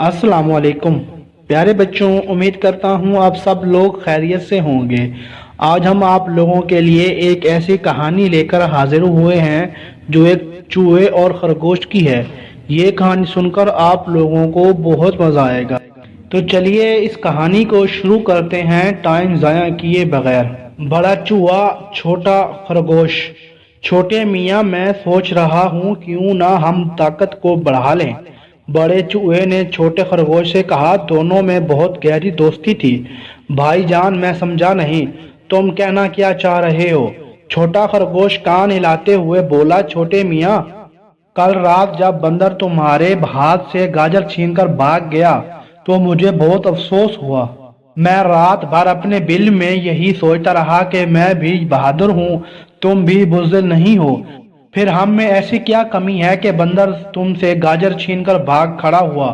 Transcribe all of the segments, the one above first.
अस्सलाम वालेकुम प्यारे बच्चों, उम्मीद करता हूँ आप सब लोग खैरियत से होंगे। आज हम आप लोगों के लिए एक ऐसी कहानी लेकर हाजिर हुए हैं जो एक चूहे और खरगोश की है। ये कहानी सुनकर आप लोगों को बहुत मज़ा आएगा। तो चलिए इस कहानी को शुरू करते हैं टाइम ज़ाया किए बगैर। बड़ा चूहा, छोटा खरगोश। छोटे मियाँ, मैं सोच रहा हूँ क्यों ना हम ताकत को बढ़ा लें। बड़े चूहे ने छोटे खरगोश से कहा। दोनों में बहुत गहरी दोस्ती थी। भाईजान, मैं समझा नहीं, तुम कहना क्या चाह रहे हो? छोटा खरगोश कान हिलाते हुए बोला। छोटे मियाँ, कल रात जब बंदर तुम्हारे हाथ से गाजर छीनकर भाग गया तो मुझे बहुत अफसोस हुआ। मैं रात भर अपने बिल में यही सोचता रहा कि मैं भी बहादुर हूँ, तुम भी बुज़दिल नहीं हो। फिर हम में ऐसी क्या कमी है कि बंदर तुमसे गाजर छीनकर भाग खड़ा हुआ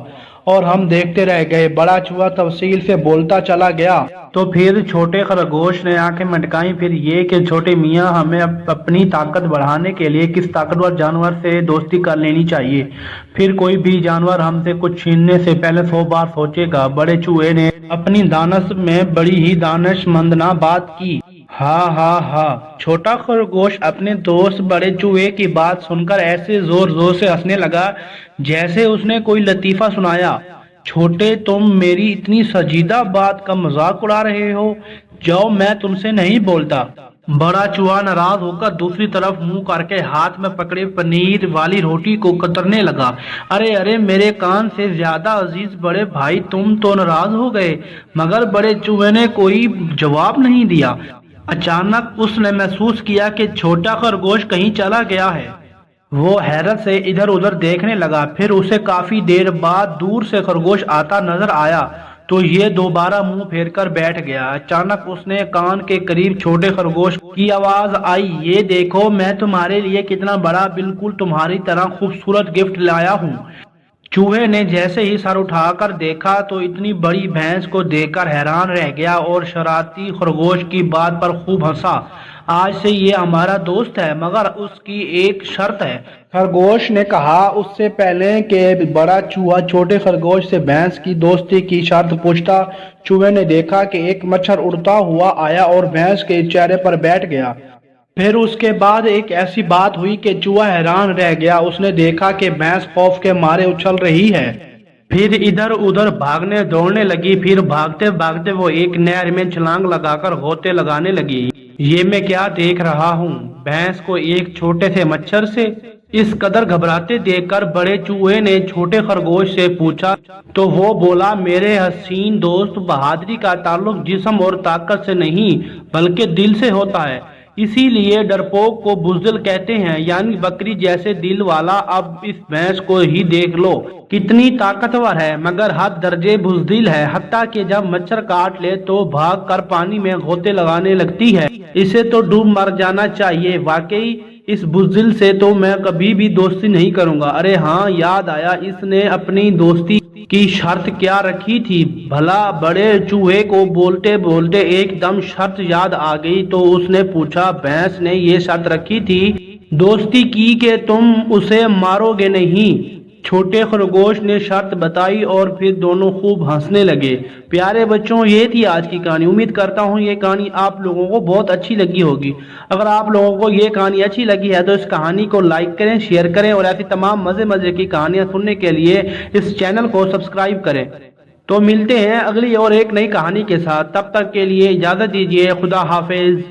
और हम देखते रह गए? बड़ा चूहा तफसील से बोलता चला गया। तो फिर छोटे खरगोश ने आंखें मटकाई। फिर ये कि छोटे मियाँ, हमें अपनी ताकत बढ़ाने के लिए किस ताकतवर जानवर से दोस्ती कर लेनी चाहिए। फिर कोई भी जानवर हमसे कुछ छीनने से पहले 100 बार सोचेगा। बड़े चूहे ने अपनी दानश में बड़ी ही दानिशमंदाना बात की। हाँ हाँ हाँ। छोटा खरगोश अपने दोस्त बड़े चूहे की बात सुनकर ऐसे जोर जोर से हंसने लगा जैसे उसने कोई लतीफा सुनाया। छोटे, तुम मेरी इतनी संजीदा बात का मजाक उड़ा रहे हो? जाओ, मैं तुमसे नहीं बोलता। बड़ा चूहा नाराज होकर दूसरी तरफ मुंह करके हाथ में पकड़े पनीर वाली रोटी को कतरने लगा। अरे अरे, मेरे कान से ज्यादा अजीज बड़े भाई, तुम तो नाराज हो गए। मगर बड़े चूहे ने कोई जवाब नहीं दिया। अचानक उसने महसूस किया कि छोटा खरगोश कहीं चला गया है। वो हैरत से इधर उधर देखने लगा। फिर उसे काफी देर बाद दूर से खरगोश आता नजर आया तो ये दोबारा मुंह फेर कर बैठ गया। अचानक उसने कान के करीब छोटे खरगोश की आवाज आई। ये देखो, मैं तुम्हारे लिए कितना बड़ा, बिल्कुल तुम्हारी तरह खूबसूरत गिफ्ट लाया हूँ। चूहे ने जैसे ही सर उठाकर देखा तो इतनी बड़ी भैंस को देखकर हैरान रह गया और शरारती खरगोश की बात पर खूब हंसा। आज से ये हमारा दोस्त है, मगर उसकी एक शर्त है, खरगोश ने कहा। उससे पहले कि बड़ा चूहा छोटे खरगोश से भैंस की दोस्ती की शर्त पूछता, चूहे ने देखा कि एक मच्छर उड़ता हुआ आया और भैंस के चेहरे पर बैठ गया। फिर उसके बाद एक ऐसी बात हुई कि चूहा हैरान रह गया। उसने देखा कि भैंस खौफ के मारे उछल रही है, फिर इधर उधर भागने दौड़ने लगी। फिर भागते भागते वो एक नहर में छलांग लगाकर गोते लगाने लगी। ये मैं क्या देख रहा हूँ? भैंस को एक छोटे से मच्छर से इस कदर घबराते देखकर बड़े चूहे ने छोटे खरगोश से पूछा तो वो बोला, मेरे हसीन दोस्त, बहादुरी का ताल्लुक जिस्म और ताकत से नहीं बल्कि दिल से होता है। इसीलिए डरपोक को बुज़दिल कहते हैं, यानी बकरी जैसे दिल वाला। अब इस भैंस को ही देख लो, कितनी ताकतवर है मगर हद दर्जे बुज़दिल है। हत्ता कि जब मच्छर काट ले तो भाग कर पानी में गोते लगाने लगती है। इसे तो डूब मर जाना चाहिए। वाकई इस बुज़दिल से तो मैं कभी भी दोस्ती नहीं करूंगा। अरे हाँ, याद आया, इसने अपनी दोस्ती की शर्त क्या रखी थी भला? बड़े चूहे को बोलते बोलते एकदम शर्त याद आ गई तो उसने पूछा। भैंस ने ये शर्त रखी थी दोस्ती की कि तुम उसे मारोगे नहीं। छोटे खरगोश ने शर्त बताई और फिर दोनों खूब हंसने लगे। प्यारे बच्चों, ये थी आज की कहानी। उम्मीद करता हूँ ये कहानी आप लोगों को बहुत अच्छी लगी होगी। अगर आप लोगों को ये कहानी अच्छी लगी है तो इस कहानी को लाइक करें, शेयर करें और ऐसी तमाम मजे मजे की कहानियां सुनने के लिए इस चैनल को सब्सक्राइब करें। तो मिलते हैं अगली और एक नई कहानी के साथ। तब तक के लिए इजाजत दीजिए। खुदा हाफिज।